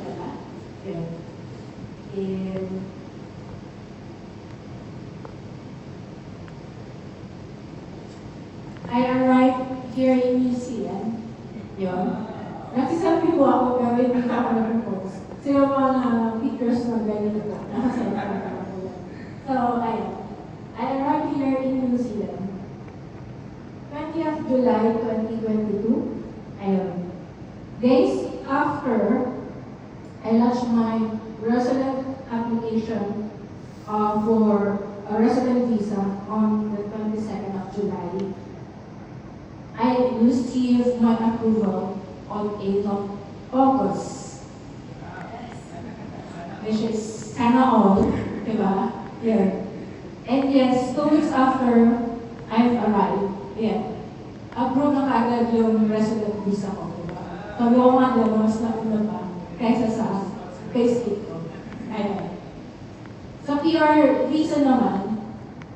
pala. Yun. And, I arrived here in New Zealand. Yun. Nagsisabi po ako pero hindi ko ako nag-post. So yung mga pictures na ganyan ito, nakasalita ko ako yan. So, ayun. I arrived here in New Zealand. 20th July 2022. Ayun. Days after, I launched my resident application for a resident visa on the 22nd of July. I received my approval on 8th of August. Which is sana all, diba? Yeah. And yes, 2 weeks after I've arrived, yeah, approve na kaagad yung resident visa ko, diba? Sabi ko nga, diba, mas nauna pa kaysa sa payslip ko. Ayun. Sa PR visa naman,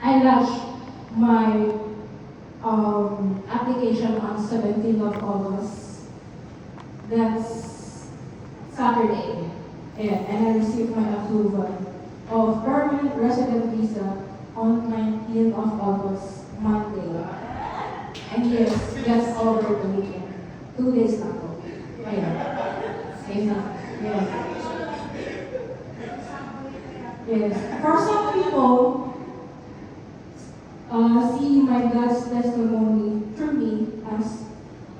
I launched my application on 17th of August. That's Saturday. Yeah, and I received my approval of permanent resident visa on 19th of August, Monday. And yes, just over the weekend. 2 days na po. Ayun. Ayun. Yes. Yes. For some people, see my God's testimony through me as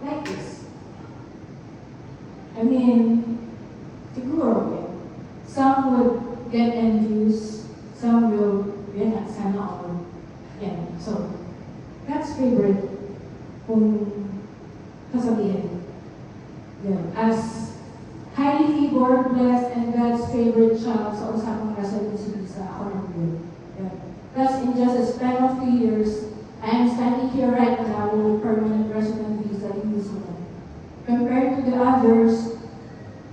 like this. I mean, siguro, some would get envious, some will get at sana all. Yeah, so, God's favorite kung kasabihin. Yeah. As highly favored, blessed, and God's favorite child sa usapang residency visa, ako lang yun. Yeah. Thus, in just a span of 2 years, I am standing here right now with permanent resident visa in New Zealand. Compared to the others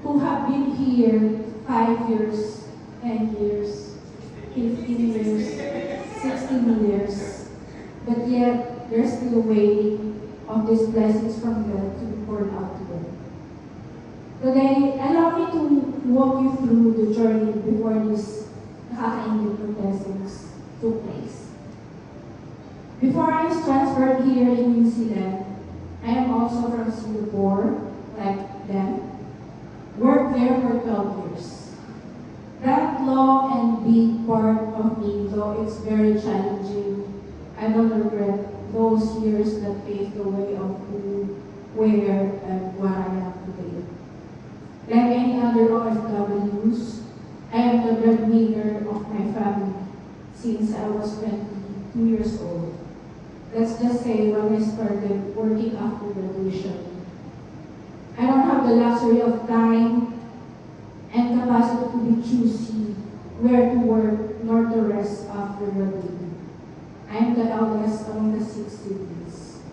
who have been here 5 years, 10 years, 15 years, 16 years, but yet they're still waiting of these blessings from God to be poured out to them. Today, allow me to walk you through the journey before these nakakaingit na blessings took place. Before I was transferred here in New Zealand, I am also from Singapore, like them. Worked there for 12 years. That long and big part of me, though it's very challenging, I don't regret those years that paved the way of who, where, and what I am today. Like any other OFWs, I am the breadwinner of my family since I was 22 years old. Let's just say when I started working after graduation. I don't have the luxury of time and capacity to be choosy where to work nor to rest after graduating. I am the eldest among the 6 siblings.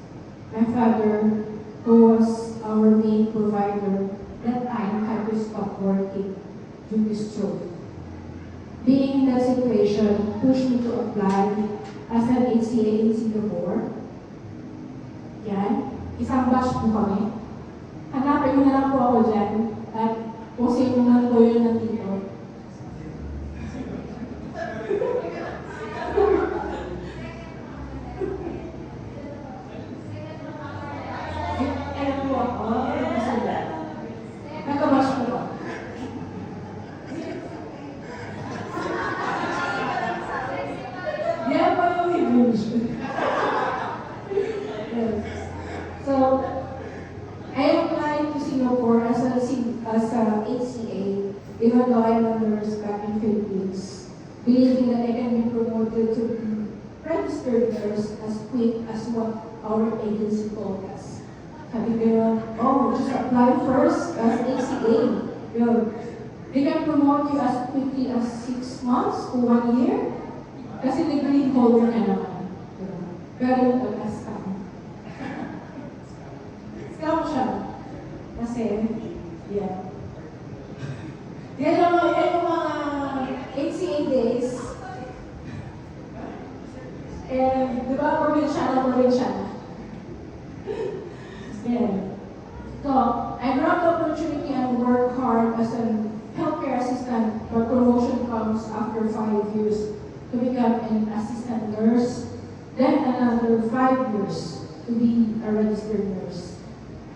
My father, who was our main provider, that time had to stop working due to stroke. Being in that situation pushed me to apply as an HCA in Singapore. Yan. Isang batch po kami. Hanapin mo na lang po ako dyan. At kung sino man po yun nandito. Alam po ako. Nagkabatch po ako. So, I applied to Singapore as a HCA, even though I'm a nurse back in Philippines, believing that I can be promoted to be registered nurse as quick as what our agency told us. Sabi ko, oh, just apply first as ACA. They can promote you as quickly as 6 months to 1 year. Kasi degree holder ka naman. Pero yung scam. Scam siya. Kasi, yeah. Yan yung mga HCA days. Di ba, provincial. Yeah. So, I grabbed the opportunity and worked hard as a healthcare assistant, but promotion comes after 5 years to become an assistant nurse, then another 5 years to be a registered nurse.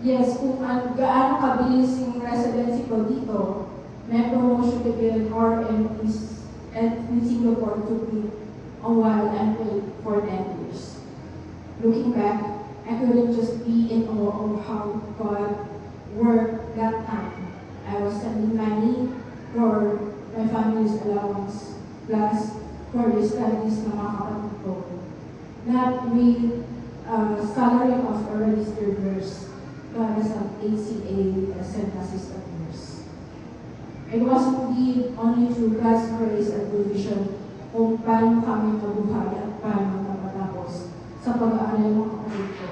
Yes, kung gaano kabilis yung residency ko dito, may promotion to be an RN in Singapore took me a while and wait for 10 years. Looking back, I couldn't just be in awe of how God worked that time. I was sending money for my family's allowance, plus for the studies ng mga kapatid ko. Not with salary of a registered nurse, but as an ACA, as an assistant nurse. It was indeed only through God's grace and provision kung paano kami mabuhay at paano napatapos sa pag-aaral ng kapatid ko.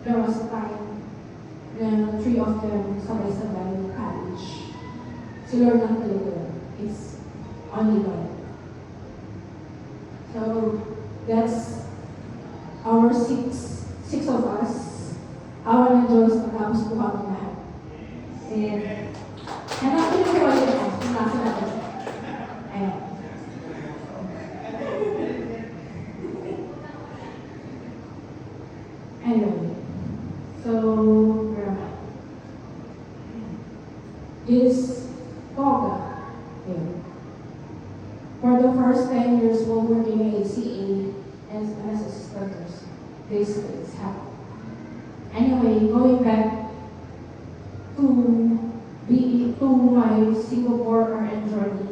There was a time na 3 of them sabay-sabay ng college. Si Lord lang talaga. It's only God. So, that's our six of us. Awa ng Diyos, matapos po kami lahat. And actually, ko ulit ako. Yung nasa natin. Ayan. Anyway. So, where am I? This Toga. Here. For the first 10 years while working at ACA as assistants, this is happened. Anyway, going back to my Singapore RN journey,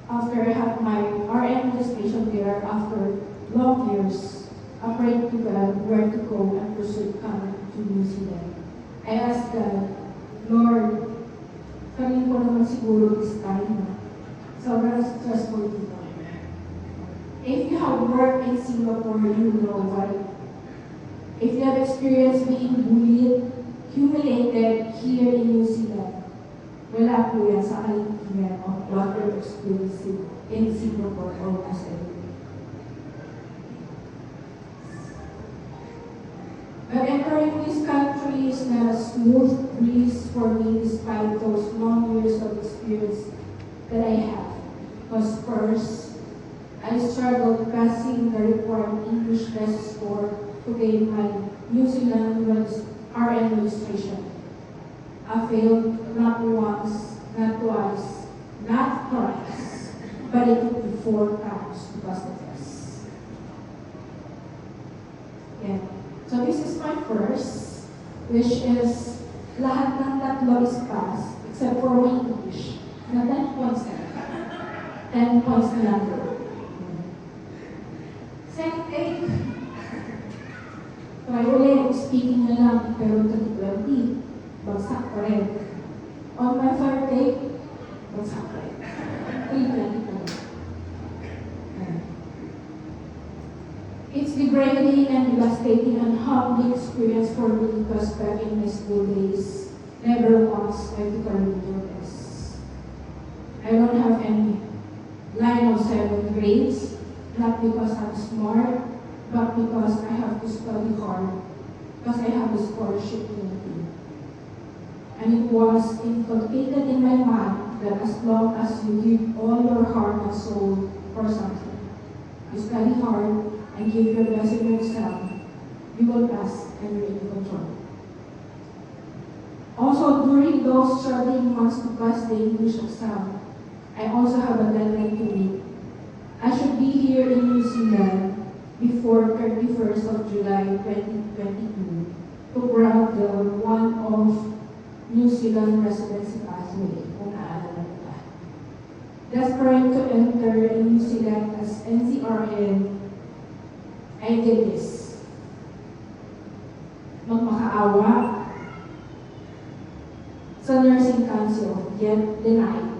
after I had my RN registration there, after long years, I prayed to God where to go and pursue coming to New Zealand. I asked God, Lord, sabihin ko naman siguro this time, sobrang stressful dito. If you have worked in Singapore, you know why. If you have experienced being bullied, humiliated here in New Zealand, wala po yan sa kaligtingan of what you're experiencing in Singapore or as a But entering this country is not a smooth breeze for me despite those long years of experience that I have. Because first, I struggled passing the required English test score to gain my New Zealand RN registration. I failed not once, not twice, not thrice, but it took me 4 times to pass the test. Yeah. So this is my first, which is lahat ng tatlo is pass, except for my English, na 10 points na. 10 points na lang. Second take, try ulit, speaking na lang, pero 2020, bagsak pa rin. On my third take, bagsak pa rin. 320 pa rin. It's degrading and devastating and humbling experience for me because back in my school days, never once I took a remedial test. I don't have any line of 7 grades, not because I'm smart, but because I have to study hard, because I have a scholarship in the team. And it was inculcated in my mind that as long as you give all your heart and soul for something, you study hard, and give your best in your exam, you will pass and you're in control. Also, during those struggling months to pass the English exam, I also have a deadline to meet. I should be here in New Zealand before 31st of July 2022 to grab the one of New Zealand residency pathway, kung naalala nila. Desperate to enter in New Zealand as NCRN, I did this. Magmakaawa, Christian Council, yet denied.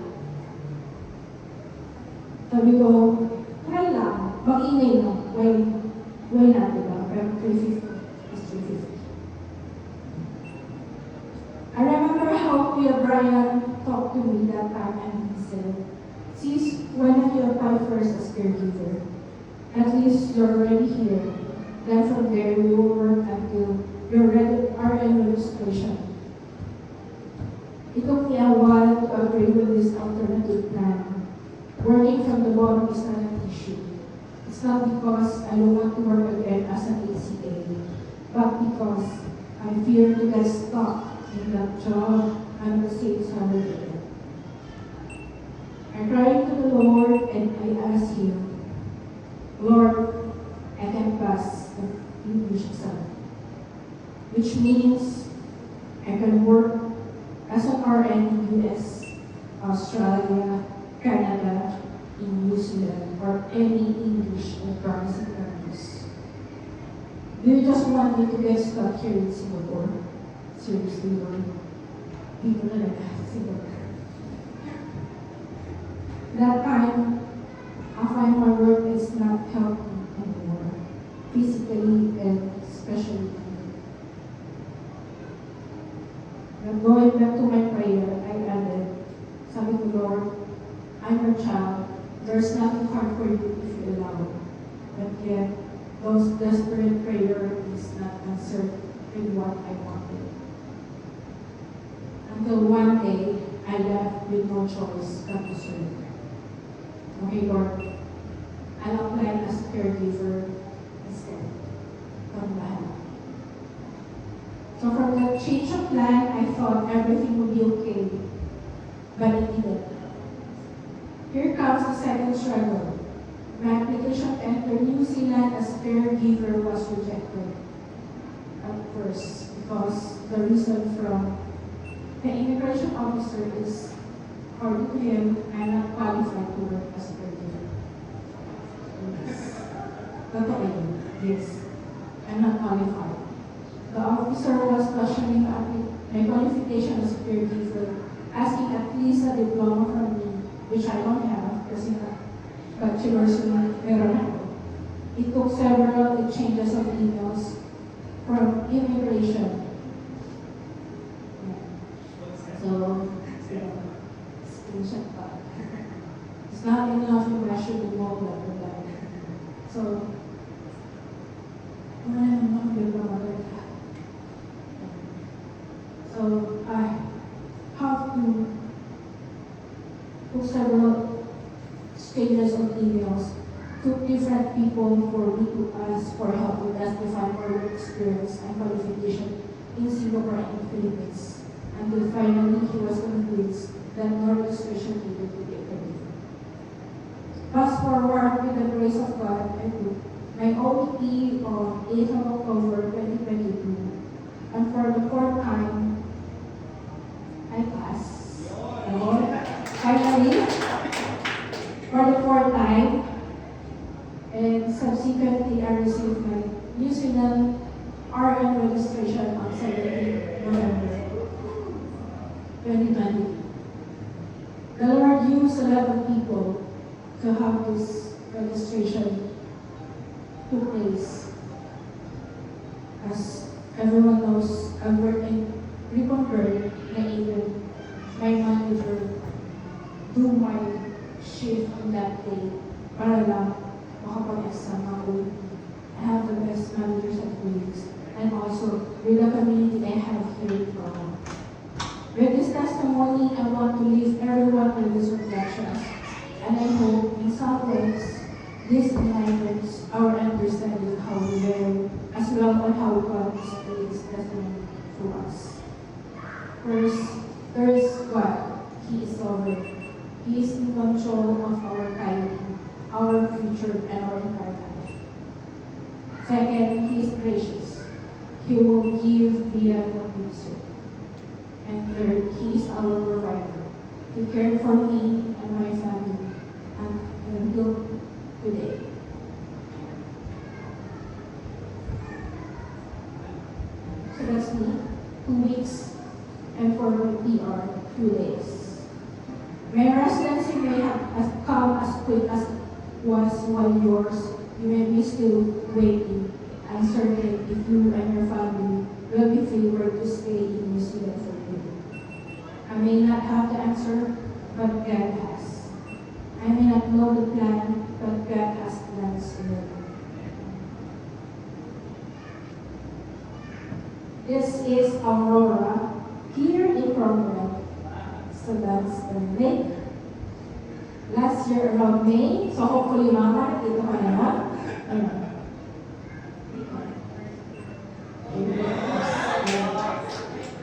Sabi ko, try lang, mag-email lang. Why not, diba? Pero 350 is 350. I remember how Kuya Brian talked to me that time and he said, sis, why not you apply first as caregiver? At least you're already here. Then from there, we will work until you're ready RN registration. It took me a while to agree with this alternative plan. Working from the bottom is not an issue. It's not because I don't want to work again as an ACA, but because I fear to get stuck in that job and the same salary again. I cried to the Lord and I asked Him, Lord, I can pass the English exam, which means I can work as an RN in US, Australia, Canada, in New Zealand, or any English or promising countries. Do you just want me to get stuck here in Singapore? Seriously, Lord. People na Singapore. That time, I find my work is not helping anymore, physically and especially. But going back to my prayer, I added, sabi ko, Lord, I'm your child. There's nothing hard for you if you allow. But yet, those desperate prayer is not answered in what I wanted. Until one day, I left with no choice but to surrender. Okay, Lord, I'll apply as a caregiver instead. Come back. So from the change of plan, I thought everything would be okay. But it didn't. Here comes the second struggle. My application to enter New Zealand as caregiver was rejected at first because the reason from the immigration officer is, according to him, I'm not qualified to work as a caregiver. Totoo yun. Yes. I'm not qualified. The officer was questioning my qualification as a caregiver, asking at least a diploma from me, which I don't have kasi bachelor's meron ako. It took several exchanges of emails from immigration. So, screenshot pa. It's not enough to measure the moment of that. So, so I have to put several stages of emails to different people for me to ask for help with justifying my work experience and qualification in Singapore and the Philippines. Until finally he was convinced that no registration needed to be accredited. Fast forward, with the grace of God, I took my OET on 8th of October 2022, and for the fourth time, I passed. Finally, for the fourth time, and subsequently I received my New Zealand RN registration on 17 November 2020. The Lord used a lot of people to have this registration took place. As everyone knows, I've worked in Ribbon na even my manager do my shift on that day para lang makapag-exam ako. I have the best managers and colleagues, and also with the community I have here in Toronto. With this testimony, I want to leave everyone with these reflections, and I hope in some ways this enlightens our understanding of how we learn, as well as how God displays testimony to us. First, there is God. He is sovereign. He is in control of our timing, our future, and our entire life. Second, He is gracious. He will give beyond what we deserve. And third, He is our provider. He cared for me and my family until today. So that's me. 2 weeks and for my PR. 2 days. My residency may have come as quick as was while yours. You may be still waiting, uncertain if you and your family will be favored to stay in New Zealand for good. I may not have the answer, but God has. I may not know the plan, but God has plans for you. This is Aurora here in Cromwell. So that's the lake. Last year around May, so hopefully mama, nakita ka na.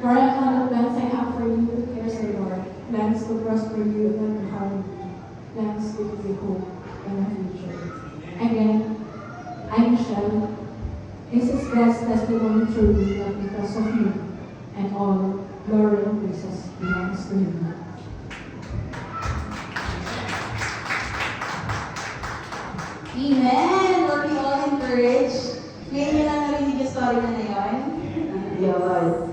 For I know the plans I have for you, declares the Lord. Plans to prosper you, not to harm you. Plans to give you hope and a future. Again, I'm Michelle. This is God's testimony through me, not because of you, and all glory and praises belongs to you. Amen! Were we all encouraged? Ngayon nyo lang narinig yung story na yun? Yes.